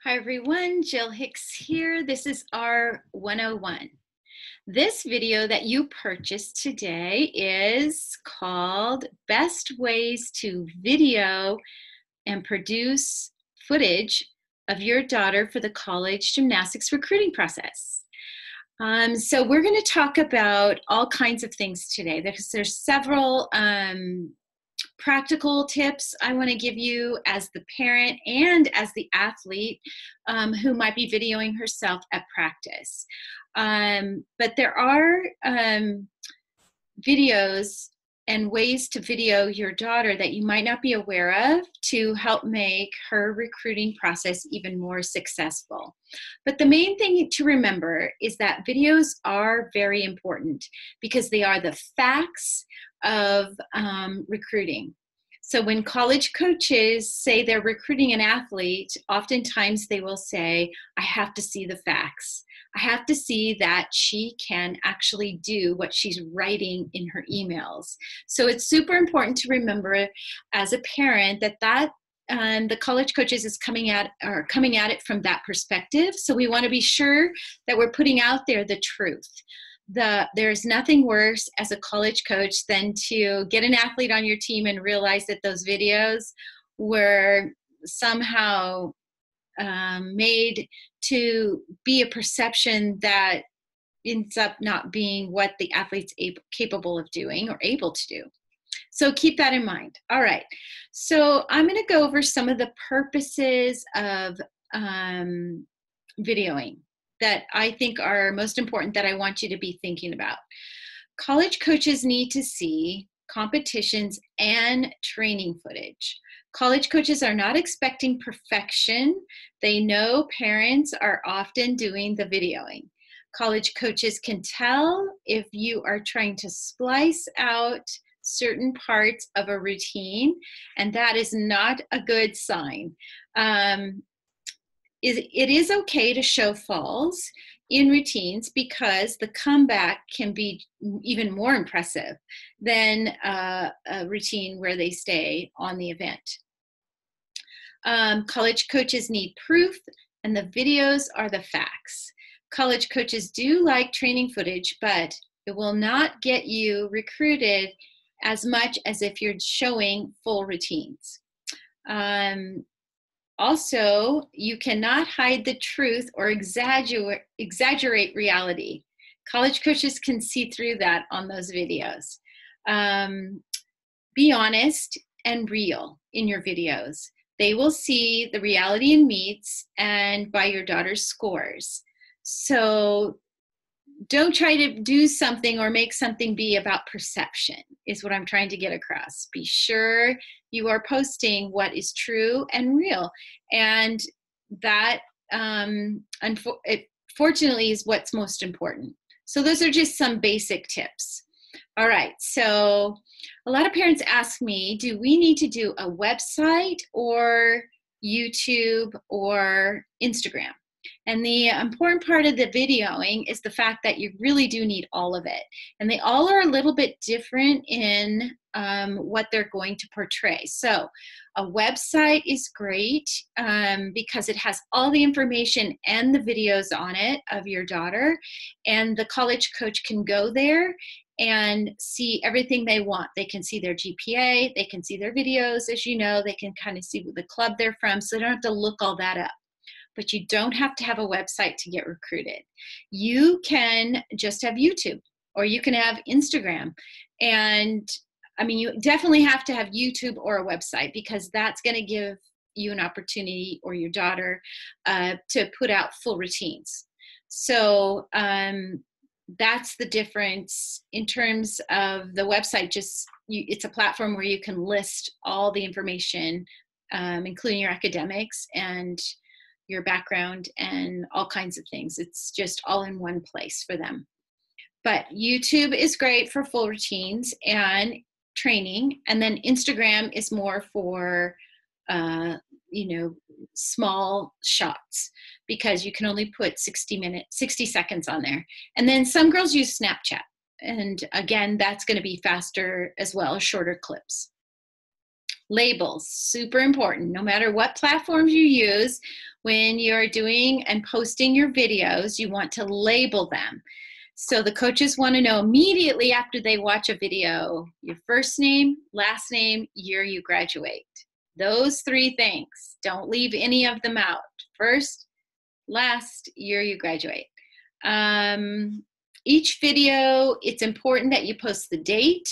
Hi everyone, Jill Hicks here. This is our 101. This video that you purchased today is called Best Ways to Video and Produce Footage of Your Daughter for the College Gymnastics Recruiting Process. So we're going to talk about all kinds of things today. There's several practical tips I want to give you as the parent and as the athlete who might be videoing herself at practice. But there are videos and ways to video your daughter that you might not be aware of to help make her recruiting process even more successful. But the main thing to remember is that videos are very important because they are the facts of recruiting. So when college coaches say they're recruiting an athlete, oftentimes they will say, I have to see the facts. I have to see that she can actually do what she's writing in her emails. So it's super important to remember as a parent that the college coaches is coming at it from that perspective. So we want to be sure that we're putting out there the truth. There's nothing worse as a college coach than to get an athlete on your team and realize that those videos were somehow made to be a perception that ends up not being what the athlete's capable of doing or able to do. So keep that in mind. All right. So I'm going to go over some of the purposes of videoing that I think are most important that I want you to be thinking about. College coaches need to see competitions and training footage. College coaches are not expecting perfection. They know parents are often doing the videoing. College coaches can tell if you are trying to splice out certain parts of a routine, and that is not a good sign. It is okay to show falls in routines because the comeback can be even more impressive than a routine where they stay on the event. College coaches need proof, and the videos are the facts. College coaches do like training footage, but it will not get you recruited as much as if you're showing full routines. Also, you cannot hide the truth or exaggerate reality. College coaches can see through that on those videos. Be honest and real in your videos. They will see the reality in meets and by your daughter's scores. So don't try to do something or make something be about perception, is what I'm trying to get across. Be sure you are posting what is true and real. And that, fortunately, is what's most important. So those are just some basic tips. All right, so a lot of parents ask me, do we need to do a website or YouTube or Instagram? And the important part of the videoing is the fact that you really do need all of it. And they all are a little bit different in what they're going to portray. So a website is great because it has all the information and the videos on it of your daughter. And the college coach can go there and see everything they want. They can see their GPA, they can see their videos, as you know, they can kind of see the club they're from, so they don't have to look all that up. But you don't have to have a website to get recruited. You can just have YouTube, or you can have Instagram. And I mean, you definitely have to have YouTube or a website because that's going to give you an opportunity, or your daughter, to put out full routines. So that's the difference in terms of the website. It's a platform where you can list all the information, including your academics and your background and all kinds of things. It's just all in one place for them. But YouTube is great for full routines and training. And then Instagram is more for, small shots because you can only put 60 seconds on there. And then some girls use Snapchat. And again, that's going to be faster as well, shorter clips. Labels, super important. No matter what platforms you use, when you're doing and posting your videos, you want to label them. So the coaches want to know immediately after they watch a video, your first name, last name, year you graduate. Those three things. Don't leave any of them out. First, last, year you graduate. Each video, it's important that you post the date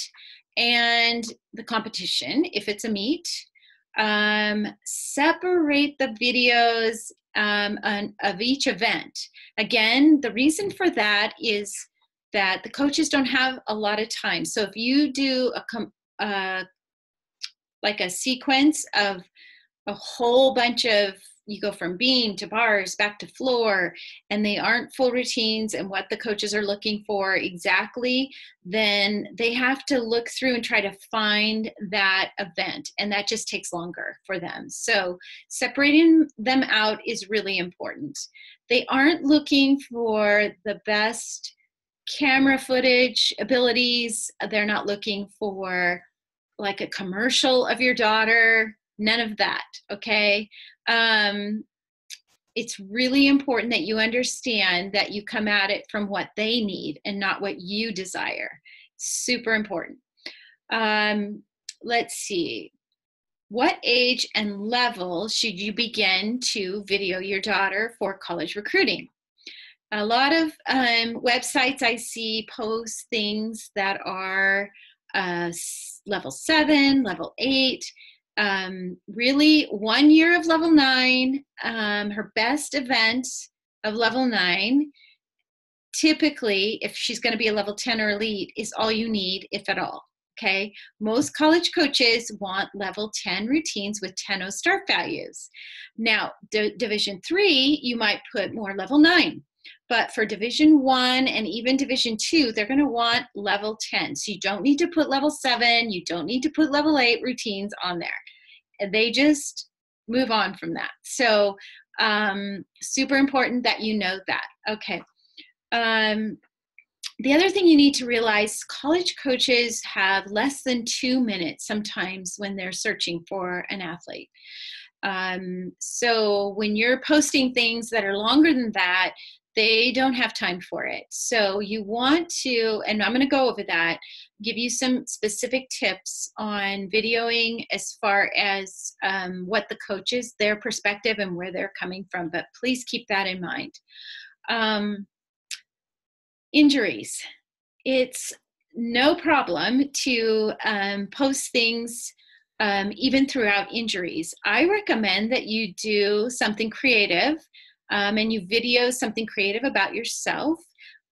and the competition if it's a meet. Separate the videos of each event. Again, the reason for that is that the coaches don't have a lot of time. So if you do like a sequence of a whole bunch of, you go from beam to bars back to floor, and they aren't full routines and what the coaches are looking for exactly, then they have to look through and try to find that event, and that just takes longer for them. So separating them out is really important. They aren't looking for the best camera footage abilities. They're not looking for like a commercial of your daughter. None of that, okay? It's really important that you understand that you come at it from what they need and not what you desire. Super important. Let's see. What age and level should you begin to video your daughter for college recruiting? A lot of websites I see post things that are level 7, level 8, really 1 year of level 9, her best event of level 9, typically, if she's going to be a level 10 or elite, is all you need, if at all. Okay, most college coaches want level 10 routines with 10 start values. Now, Division 3, you might put more level 9. But for Division 1 and even Division 2, they're going to want level 10. So you don't need to put level 7. You don't need to put level 8 routines on there. And they just move on from that. So super important that you know that. Okay. The other thing you need to realize, college coaches have less than 2 minutes sometimes when they're searching for an athlete. So when you're posting things that are longer than that, they don't have time for it. So you want to, and I'm going to go over that, give you some specific tips on videoing as far as what the coaches, their perspective and where they're coming from. But please keep that in mind. Injuries. It's no problem to post things even throughout injuries. I recommend that you do something creative and you video something creative about yourself.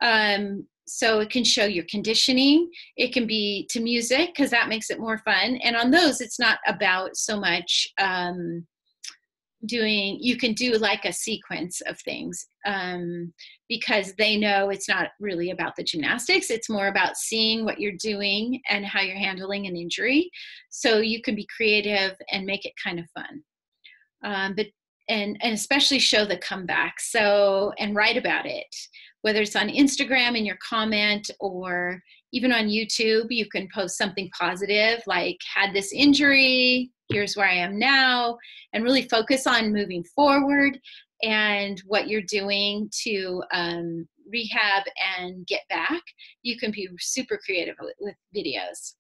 So it can show your conditioning. It can be to music because that makes it more fun. And on those, it's not about so much you can do like a sequence of things because they know it's not really about the gymnastics. It's more about seeing what you're doing and how you're handling an injury. So you can be creative and make it kind of fun. And especially show the comeback. So, and write about it, whether it's on Instagram in your comment or even on YouTube, you can post something positive like had this injury, here's where I am now, and really focus on moving forward and what you're doing to rehab and get back. You can be super creative with videos.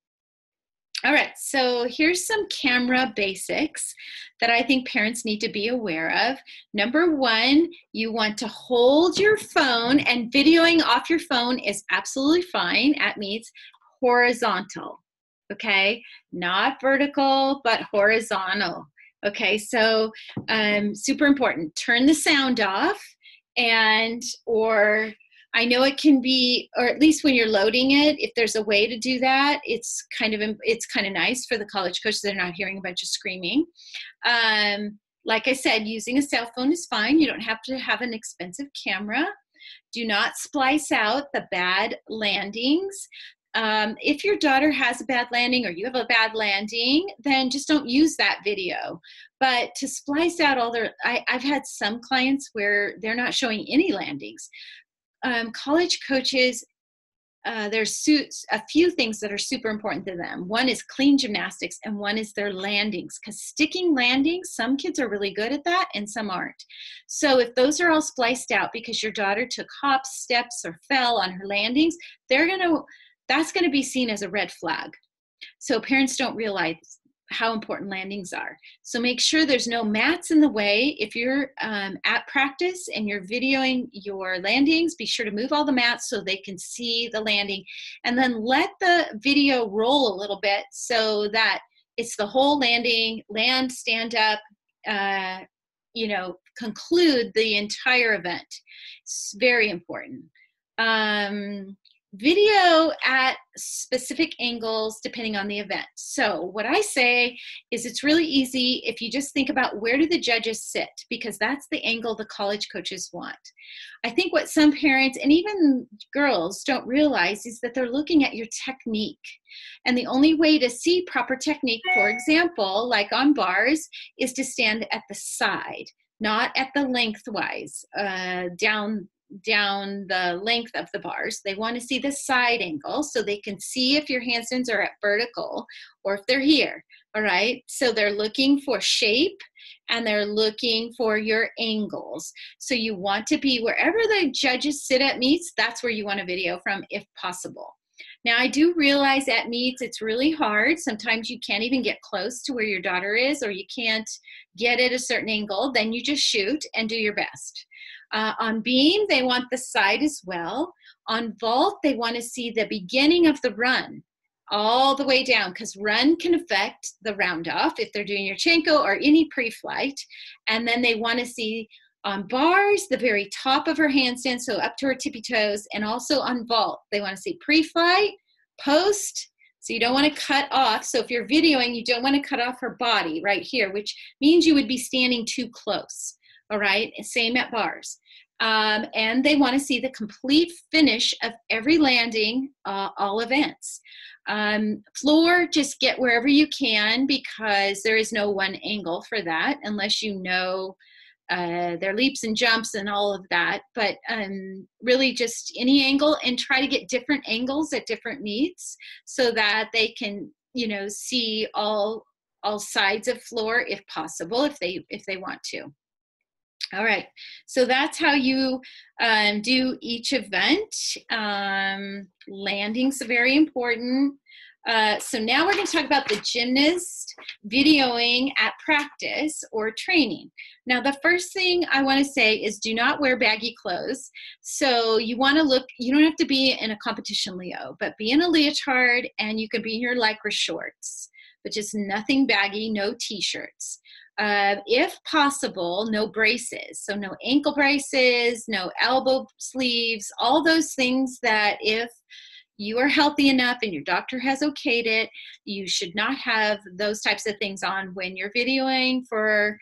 All right, so here's some camera basics that I think parents need to be aware of. Number one, you want to hold your phone, and videoing off your phone is absolutely fine at meets horizontal, okay? Not vertical, but horizontal, okay? So super important. Turn the sound off or I know it can be, or at least when you're loading it, if there's a way to do that, it's kind of nice for the college coaches. They're not hearing a bunch of screaming. Like I said, using a cell phone is fine. You don't have to have an expensive camera. Do not splice out the bad landings. If your daughter has a bad landing or you have a bad landing, then just don't use that video. But to splice out I've had some clients where they're not showing any landings. College coaches there's a few things that are super important to them. One is clean gymnastics, and one is their landings, because sticking landings, some kids are really good at that and some aren't. So if those are all spliced out because your daughter took hops, steps, or fell on her landings, that's going to be seen as a red flag. So parents don't realize how important landings are. So make sure there's no mats in the way. If you're at practice and you're videoing your landings, be sure to move all the mats so they can see the landing, and then let the video roll a little bit so that it's the whole landing, land, stand up, conclude the entire event. It's very important. Video at specific angles depending on the event. So what I say is it's really easy if you just think about where do the judges sit, because that's the angle the college coaches want. I think what some parents and even girls don't realize is that they're looking at your technique. And the only way to see proper technique, for example, like on bars, is to stand at the side, not at the lengthwise, down the length of the bars. They want to see the side angle so they can see if your handstands are at vertical or if they're here. All right. So they're looking for shape and they're looking for your angles. So you want to be wherever the judges sit at meets, that's where you want a video from if possible. Now, I do realize at meets it's really hard. Sometimes you can't even get close to where your daughter is, or you can't get at a certain angle. Then you just shoot and do your best. On beam, they want the side as well. On vault, they want to see the beginning of the run all the way down, because run can affect the round off if they're doing your Chenko or any pre-flight. And then they want to see on bars, the very top of her handstand, so up to her tippy toes, and also on vault. They want to see pre-flight, post, so you don't want to cut off. So if you're videoing, you don't want to cut off her body right here, which means you would be standing too close. All right, same at bars. And they want to see the complete finish of every landing, all events. Floor, just get wherever you can, because there is no one angle for that unless you know their leaps and jumps and all of that. But really just any angle, and try to get different angles at different meets so that they can, see all sides of floor if possible, if they want to. All right, so that's how you do each event. Landings are very important. So now we're going to talk about the gymnast videoing at practice or training. Now, the first thing I want to say is do not wear baggy clothes. So you want to look, you don't have to be in a competition Leo, but be in a leotard, and you can be in your Lycra shorts, but just nothing baggy, no t-shirts. If possible, no braces. So no ankle braces, no elbow sleeves, all those things that if you are healthy enough and your doctor has okayed it, you should not have those types of things on when you're videoing for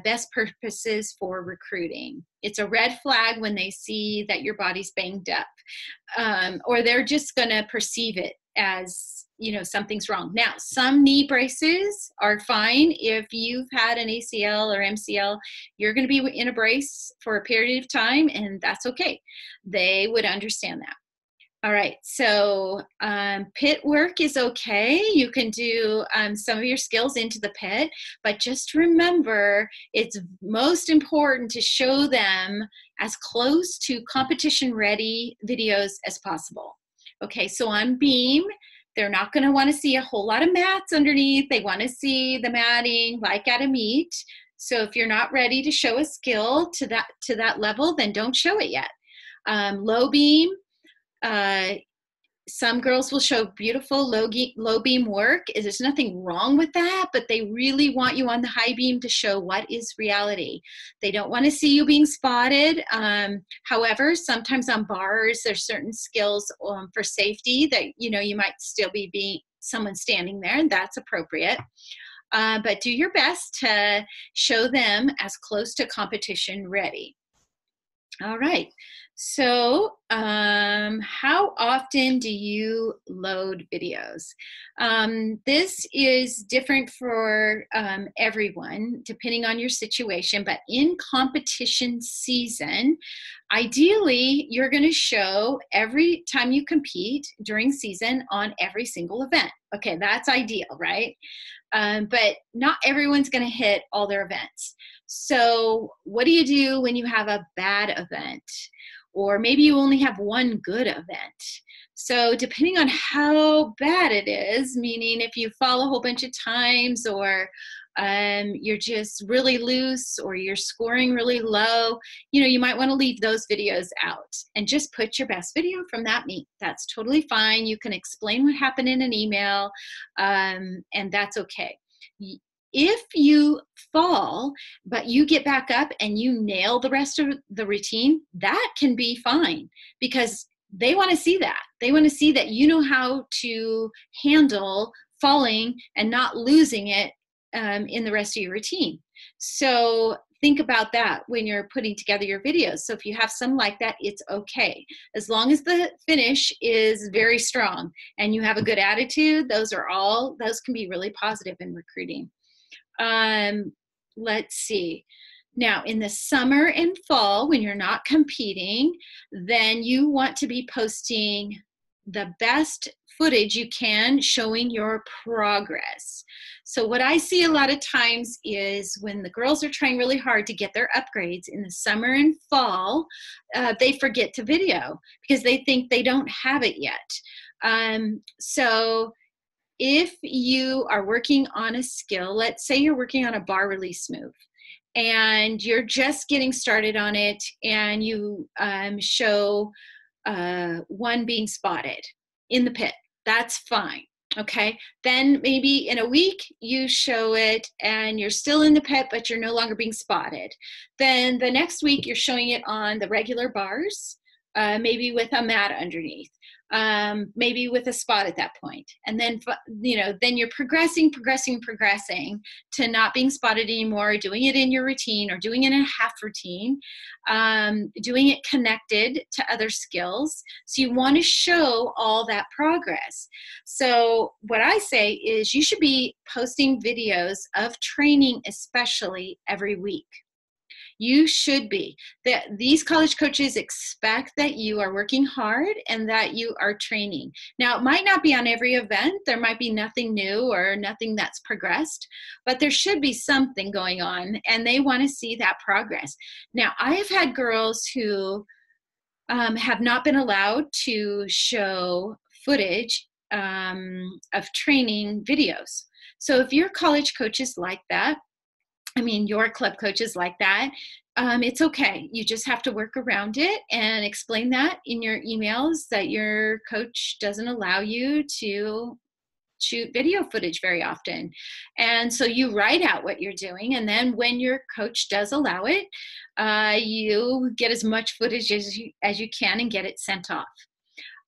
best purposes for recruiting. It's a red flag when they see that your body's banged up, or they're just going to perceive it as something's wrong. Now, some knee braces are fine. If you've had an ACL or MCL, you're going to be in a brace for a period of time, and that's okay. They would understand that. All right, so pit work is okay. You can do some of your skills into the pit, but just remember it's most important to show them as close to competition-ready videos as possible. Okay, so on beam, they're not going to want to see a whole lot of mats underneath. They want to see the matting like at a meet. So if you're not ready to show a skill to that level, then don't show it yet. Low beam, some girls will show beautiful low beam work. There's nothing wrong with that, but they really want you on the high beam to show what is reality. They don't want to see you being spotted. However, sometimes on bars, there's certain skills for safety that, you might still be someone standing there, and that's appropriate. But do your best to show them as close to competition ready. All right. So, how often do you load videos? This is different for everyone, depending on your situation. But in competition season, ideally, you're going to show every time you compete during season on every single event. Okay, that's ideal, right? But not everyone's going to hit all their events. So, what do you do when you have a bad event? Or maybe you only have one good event. So, depending on how bad it is, meaning if you fall a whole bunch of times, or you're just really loose, or you're scoring really low, you might want to leave those videos out and just put your best video from that meet. That's totally fine. You can explain what happened in an email, and that's okay. If you fall, but you get back up and you nail the rest of the routine, that can be fine, because they want to see that. They want to see that you know how to handle falling and not losing it in the rest of your routine. So think about that when you're putting together your videos. So if you have some like that, it's okay. As long as the finish is very strong and you have a good attitude, those can be really positive in recruiting. Let's see. Now, in the summer and fall, when you're not competing, then you want to be posting the best footage you can showing your progress. So what I see a lot of times is when the girls are trying really hard to get their upgrades in the summer and fall, they forget to video because they think they don't have it yet. So if you are working on a skill, let's say you're working on a bar release move, and you're just getting started on it, and you show one being spotted in the pit, that's fine. Okay, then maybe in a week you show it and you're still in the pit, but you're no longer being spotted. Then the next week you're showing it on the regular bars, maybe with a mat underneath, maybe with a spot at that point. And then, then you're progressing to not being spotted anymore, doing it in your routine or doing it in a half routine, doing it connected to other skills. So you want to show all that progress. So what I say is you should be posting videos of training, especially every week. You should be. These college coaches expect that you are working hard and that you are training. Now, it might not be on every event. There might be nothing new or nothing that's progressed, but there should be something going on, and they want to see that progress. Now, I have had girls who have not been allowed to show footage of training videos. So if your college coach is like that, your club coach is like that, it's okay. You just have to work around it and explain that in your emails that your coach doesn't allow you to shoot video footage very often. And so you write out what you're doing, and then when your coach does allow it, you get as much footage as you can and get it sent off.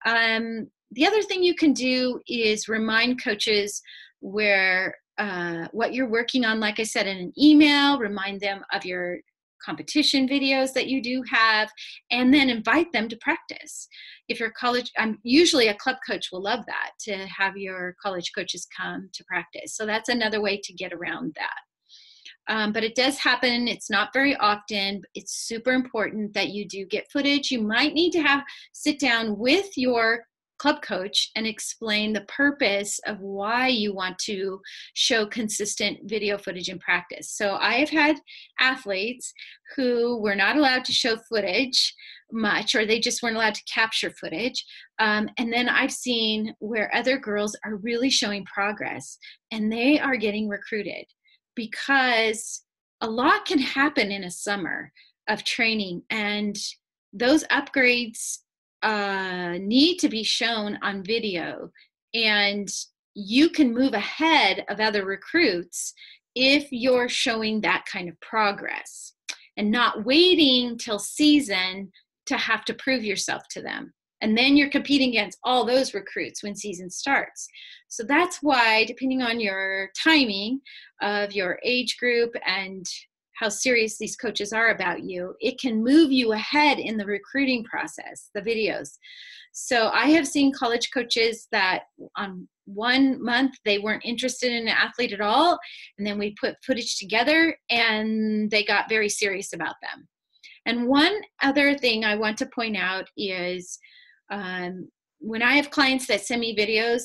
The other thing you can do is remind coaches what you're working on, like I said, in an email. Remind them of your competition videos that you do have, and then invite them to practice. If your college, usually a club coach will love that, to have your college coaches come to practice. So that's another way to get around that. But it does happen. It's not very often. It's super important that you do get footage. You might need to sit down with your club coach and explain the purpose of why you want to show consistent video footage in practice. So I have had athletes who were not allowed to show footage much, or they just weren't allowed to capture footage. And then I've seen where other girls are really showing progress and they are getting recruited, because a lot can happen in a summer of training, and those upgrades need to be shown on video, and you can move ahead of other recruits if you're showing that kind of progress and not waiting till season to have to prove yourself to them. And then you're competing against all those recruits when season starts. So that's why, depending on your timing of your age group and how serious these coaches are about you, it can move you ahead in the recruiting process, the videos. So I have seen college coaches that on 1 month, they weren't interested in an athlete at all. And then we put footage together and they got very serious about them. And one other thing I want to point out is when I have clients that send me videos,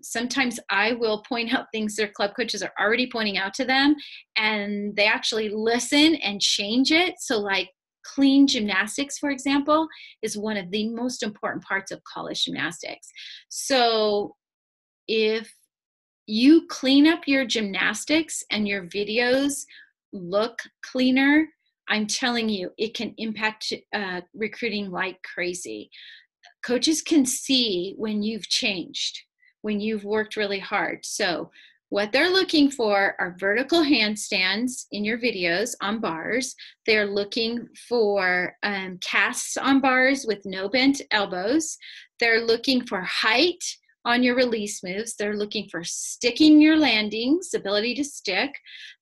sometimes I will point out things their club coaches are already pointing out to them, and they actually listen and change it. So like clean gymnastics, for example, is one of the most important parts of college gymnastics. So if you clean up your gymnastics and your videos look cleaner, I'm telling you, it can impact recruiting like crazy. Coaches can see when you've changed, when you've worked really hard. So what they're looking for are vertical handstands in your videos on bars. They're looking for casts on bars with no bent elbows. They're looking for height on your release moves. They're looking for sticking your landings, ability to stick.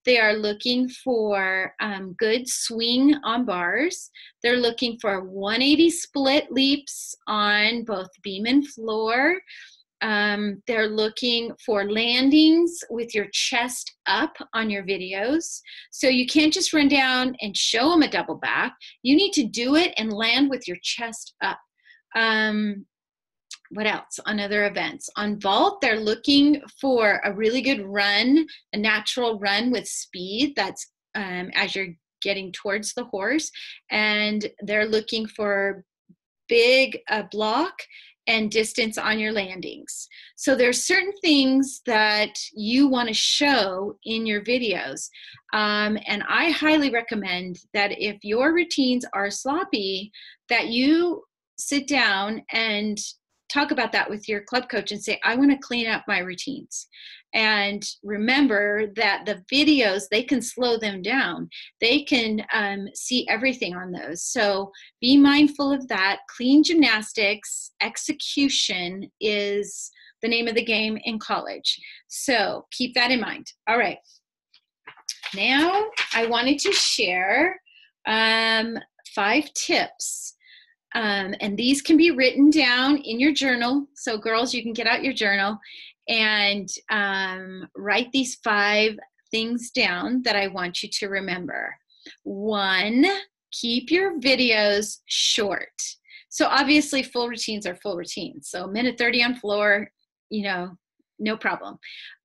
They are looking for good swing on bars. They're looking for 180 split leaps on both beam and floor. They're looking for landings with your chest up on your videos. So you can't just run down and show them a double back. You need to do it and land with your chest up. What else on other events? On vault, they're looking for a really good run, a natural run with speed. That's as you're getting towards the horse. And they're looking for big block and distance on your landings. So there's certain things that you want to show in your videos. And I highly recommend that if your routines are sloppy, that you sit down and talk about that with your club coach and say, I want to clean up my routines. And remember that the videos, they can slow them down. They can see everything on those. So be mindful of that. Clean gymnastics execution is the name of the game in college. So keep that in mind. All right. Now I wanted to share 5 tips. And these can be written down in your journal. So girls, you can get out your journal and write these 5 things down that I want you to remember. 1, keep your videos short. So obviously full routines are full routines. So 1:30 on floor, no problem.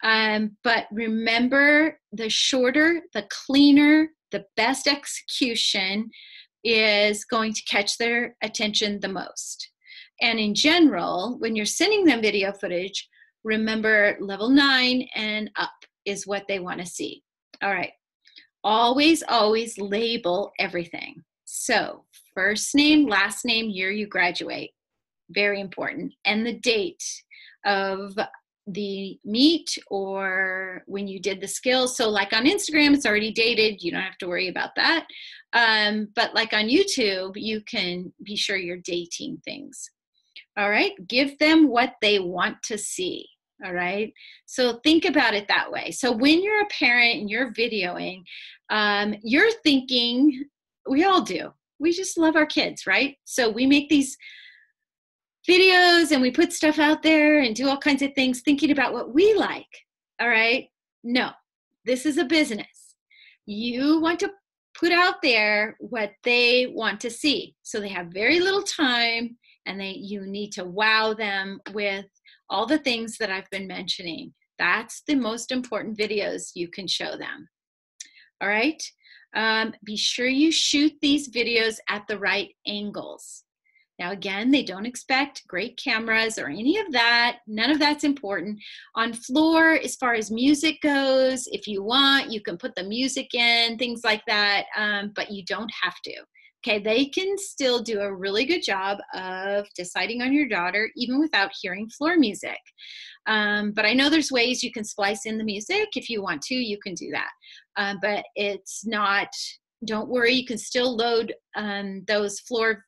But remember, the shorter, the cleaner, the best execution is going to catch their attention the most. And in general, when you're sending them video footage, remember level 9 and up is what they want to see. All right. Always, always label everything. So first name, last name, year you graduate. Very important. And the date of the meet or when you did the skills. So like on Instagram, it's already dated. You don't have to worry about that. But like on YouTube, you can be sure you're dating things. All right. Give them what they want to see. All right. So think about it that way. So when you're a parent and you're videoing, you're thinking, we all do. We just love our kids, right? So we make these videos and we put stuff out there and do all kinds of things thinking about what we like. All right. No, this is a business. You want to put out there what they want to see. So they have very little time and you need to wow them with all the things that I've been mentioning. That's the most important videos you can show them. All right. Be sure you shoot these videos at the right angles. Now, again, they don't expect great cameras or any of that. None of that's important. On floor, as far as music goes, if you want, you can put the music in, things like that, but you don't have to. Okay, they can still do a really good job of deciding on your daughter, even without hearing floor music. But I know there's ways you can splice in the music. If you want to, you can do that. But it's not, don't worry, you can still load those floor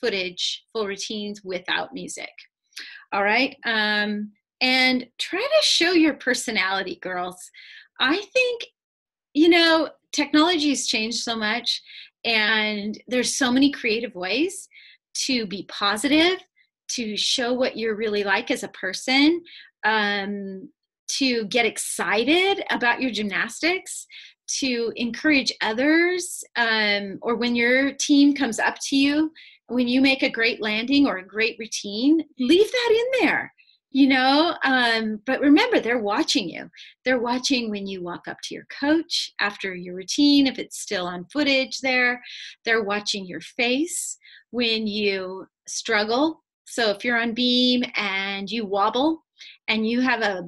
footage, full routines without music. All right. And try to show your personality, girls. I think You know, technology has changed so much, and there's so many creative ways to be positive, to show what you're really like as a person, um, to get excited about your gymnastics, to encourage others, or when your team comes up to you, when you make a great landing or a great routine, leave that in there. But remember, they're watching you. They're watching when you walk up to your coach after your routine, if it's still on footage there. They're watching your face when you struggle. So if you're on beam and you wobble and you have a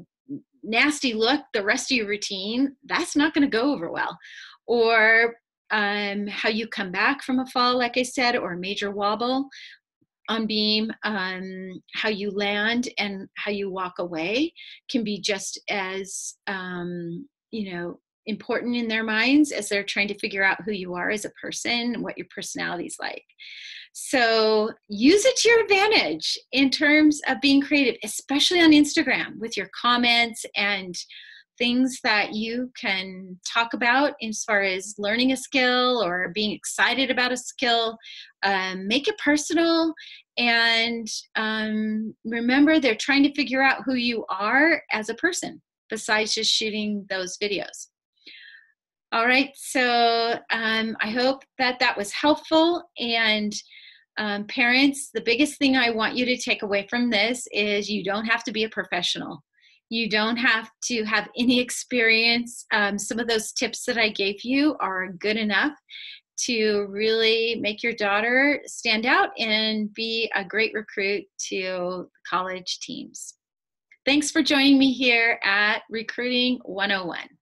nasty look the rest of your routine, that's not going to go over well. Or how you come back from a fall, like I said, or a major wobble on beam, how you land and how you walk away can be just as important in their minds as they're trying to figure out who you are as a person and what your personality is like. So use it to your advantage in terms of being creative, especially on Instagram with your comments and things that you can talk about as far as learning a skill or being excited about a skill. Make it personal, and remember, they're trying to figure out who you are as a person besides just shooting those videos. All right, so I hope that was helpful. And parents, the biggest thing I want you to take away from this is you don't have to be a professional. You don't have to have any experience. Some of those tips that I gave you are good enough to really make your daughter stand out and be a great recruit to college teams. Thanks for joining me here at Recruiting 101.